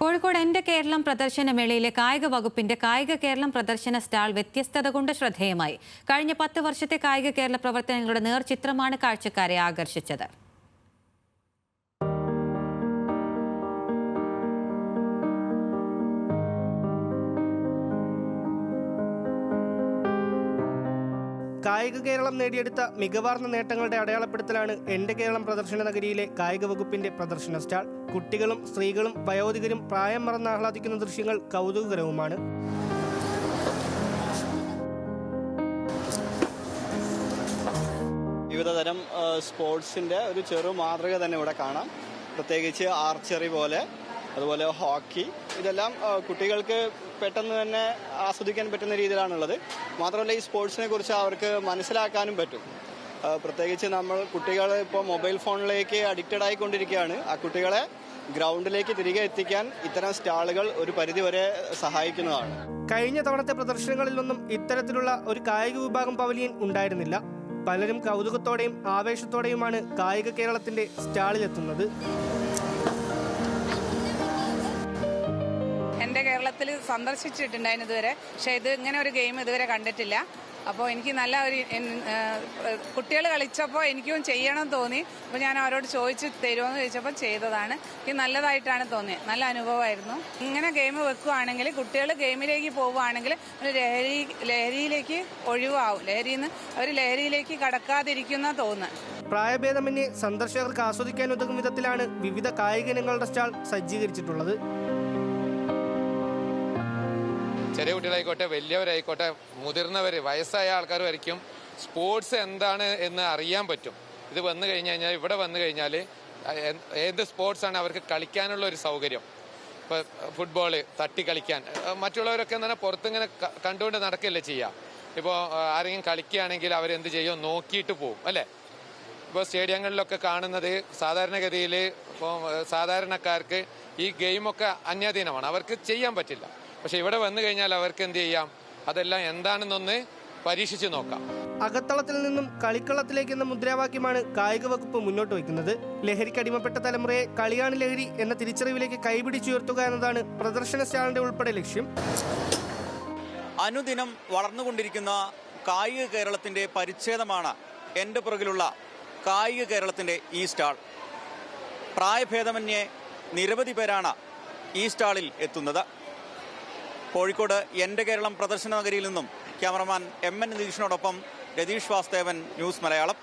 കോഴിക്കോട് എൻ്റെ കേരളം പ്രദർശനമേളയിലെ കായിക വകുപ്പിന്റെ കായിക കേരളം പ്രദർശന സ്റ്റാൾ വ്യത്യസ്തത കൊണ്ട് ശ്രദ്ധേയമായി. കഴിഞ്ഞ 10 വർഷത്തെ കായിക കേരള പ്രവർത്തനങ്ങളുടെ നേർചിത്രമാണ് കാഴ്ചക്കാരെ ആകർഷിച്ചത്. കായിക കേരളം നേടിയെടുത്ത മികവാർന്ന നേട്ടങ്ങളുടെ അടയാളപ്പെടുത്തലാണ് എൻ്റെ കേരളം പ്രദർശന നഗരിയിലെ കായിക വകുപ്പിന്റെ പ്രദർശന സ്റ്റാൾ. കുട്ടികളും സ്ത്രീകളും വയോധികരും പ്രായം മറന്ന് ആഹ്ലാദിക്കുന്ന ദൃശ്യങ്ങൾ കൗതുകകരവുമാണ്. വിവിധതരം സ്പോർട്സിൻ്റെ ഒരു ചെറു മാതൃക തന്നെ ഇവിടെ കാണാം. പ്രത്യേകിച്ച് ആർച്ചറി പോലെ, അതുപോലെ ഹോക്കി, ഇതെല്ലാം കുട്ടികൾക്ക് പെട്ടെന്ന് തന്നെ ആസ്വദിക്കാൻ പറ്റുന്ന രീതിയിലാണുള്ളത്. മാത്രമല്ല ഈ സ്പോർട്സിനെ കുറിച്ച് അവർക്ക് മനസ്സിലാക്കാനും പറ്റും. പ്രത്യേകിച്ച് കുട്ടികൾ ഇപ്പോൾ മൊബൈൽ ഫോണിലേക്ക് അഡിക്റ്റഡ് ആയിക്കൊണ്ടിരിക്കുകയാണ്. ആ കുട്ടികളെ ഗ്രൗണ്ടിലേക്ക് തിരികെ എത്തിക്കാൻ ഇത്തരം സ്റ്റാളുകൾ ഒരു പരിധിവരെ സഹായിക്കുന്നതാണ്. കഴിഞ്ഞ തവണത്തെ പ്രദർശനങ്ങളിലൊന്നും ഇത്തരത്തിലുള്ള ഒരു കായിക വിഭാഗം പവലിയൻ ഉണ്ടായിരുന്നില്ല. പലരും കൗതുകത്തോടെയും ആവേശത്തോടെയുമാണ് കായിക കേരളത്തിന്റെ സ്റ്റാളിലെത്തുന്നത്. എൻ്റെ കേരളത്തിൽ സന്ദർശിച്ചിട്ടുണ്ടായിരുന്നു ഇതുവരെ, പക്ഷേ ഇങ്ങനെ ഒരു ഗെയിം ഇതുവരെ കണ്ടിട്ടില്ല. അപ്പോൾ എനിക്ക് നല്ല ഒരു കുട്ടികൾ കളിച്ചപ്പോൾ എനിക്കും ചെയ്യണം തോന്നി. അപ്പോൾ ഞാൻ അവരോട് ചോദിച്ച് തരുമോയെന്ന് ചോദിച്ചപ്പോൾ ചെയ്തതാണ്. എനിക്ക് നല്ലതായിട്ടാണ് തോന്നിയത്. നല്ല അനുഭവമായിരുന്നു. ഇങ്ങനെ ഗെയിം വെക്കുകയാണെങ്കിൽ കുട്ടികൾ ഗെയിമിലേക്ക് പോവുകയാണെങ്കിൽ ഒരു ലഹരിയിലേക്ക് ഒഴിവാകും. ലഹരിയിലേക്ക് കടക്കാതിരിക്കുന്ന തോന്നുന്നു. പ്രായഭേദമന്യേ സന്ദർശകർക്ക് ആസ്വദിക്കാൻ ഉതകും വിധത്തിലാണ് വിവിധ കായിക ഇനങ്ങളുടെ സ്റ്റാൾ സജ്ജീകരിച്ചിട്ടുള്ളത്. ചെറിയ കുട്ടികളായിക്കോട്ടെ, വലിയവരായിക്കോട്ടെ, മുതിർന്നവർ, വയസ്സായ ആൾക്കാർ വരയ്ക്കും സ്പോർട്സ് എന്താണ് എന്ന് അറിയാൻ പറ്റും. ഇത് വന്നു കഴിഞ്ഞാൽ, ഇവിടെ വന്നു കഴിഞ്ഞാൽ ഏത് സ്പോർട്സാണ് അവർക്ക് കളിക്കാനുള്ള ഒരു സൗകര്യം. ഇപ്പോൾ ഫുട്ബോൾ തട്ടി കളിക്കാൻ മറ്റുള്ളവരൊക്കെ എന്ന് പറഞ്ഞാൽ പുറത്തിങ്ങനെ കണ്ടുകൊണ്ട് നടക്കുകയല്ലേ ചെയ്യുക. ഇപ്പോൾ ആരെങ്കിലും കളിക്കുകയാണെങ്കിൽ അവരെന്ത് ചെയ്യും, നോക്കിയിട്ട് പോകും അല്ലേ. ഇപ്പോൾ സ്റ്റേഡിയങ്ങളിലൊക്കെ കാണുന്നത് സാധാരണഗതിയിൽ ഇപ്പോൾ സാധാരണക്കാർക്ക് ഈ ഗെയിമൊക്കെ അന്യാധീനമാണ്, അവർക്ക് ചെയ്യാൻ പറ്റില്ല. പക്ഷെ ഇവിടെ വന്നു കഴിഞ്ഞാൽ അവർക്ക് എന്ത് ചെയ്യാം, അതെല്ലാം എന്താണെന്നൊന്ന് പരീക്ഷിച്ച് നോക്കാം. അകത്തളത്തിൽ നിന്നും കളിക്കളത്തിലേക്ക് എന്ന മുദ്രാവാക്യമാണ് കായിക വകുപ്പ് മുന്നോട്ട് വയ്ക്കുന്നത്. ലഹരിക്കടിമപ്പെട്ട തലമുറയെ കളിയാണ് ലഹരി എന്ന തിരിച്ചറിവിലേക്ക് കൈപിടിച്ചുയർത്തുക എന്നതാണ് പ്രദർശന സ്റ്റാളിന്റെ ഉൾപ്പെടെ ലക്ഷ്യം. അനുദിനം വളർന്നുകൊണ്ടിരിക്കുന്ന കായിക കേരളത്തിന്റെ പരിച്ഛേദമാണ് എൻ്റെ പുറകിലുള്ള കായിക കേരളത്തിന്റെ ഈ സ്റ്റാൾ. പ്രായഭേദമന്യേ നിരവധി പേരാണ് ഈ സ്റ്റാളിൽ എത്തുന്നത്. കോഴിക്കോട് എൻ്റെ കേരളം പ്രദർശന നഗരിയിൽ നിന്നും cameraman MN നിതീഷിനോടൊപ്പം Ratheesh Vasthavan, news Malayalam.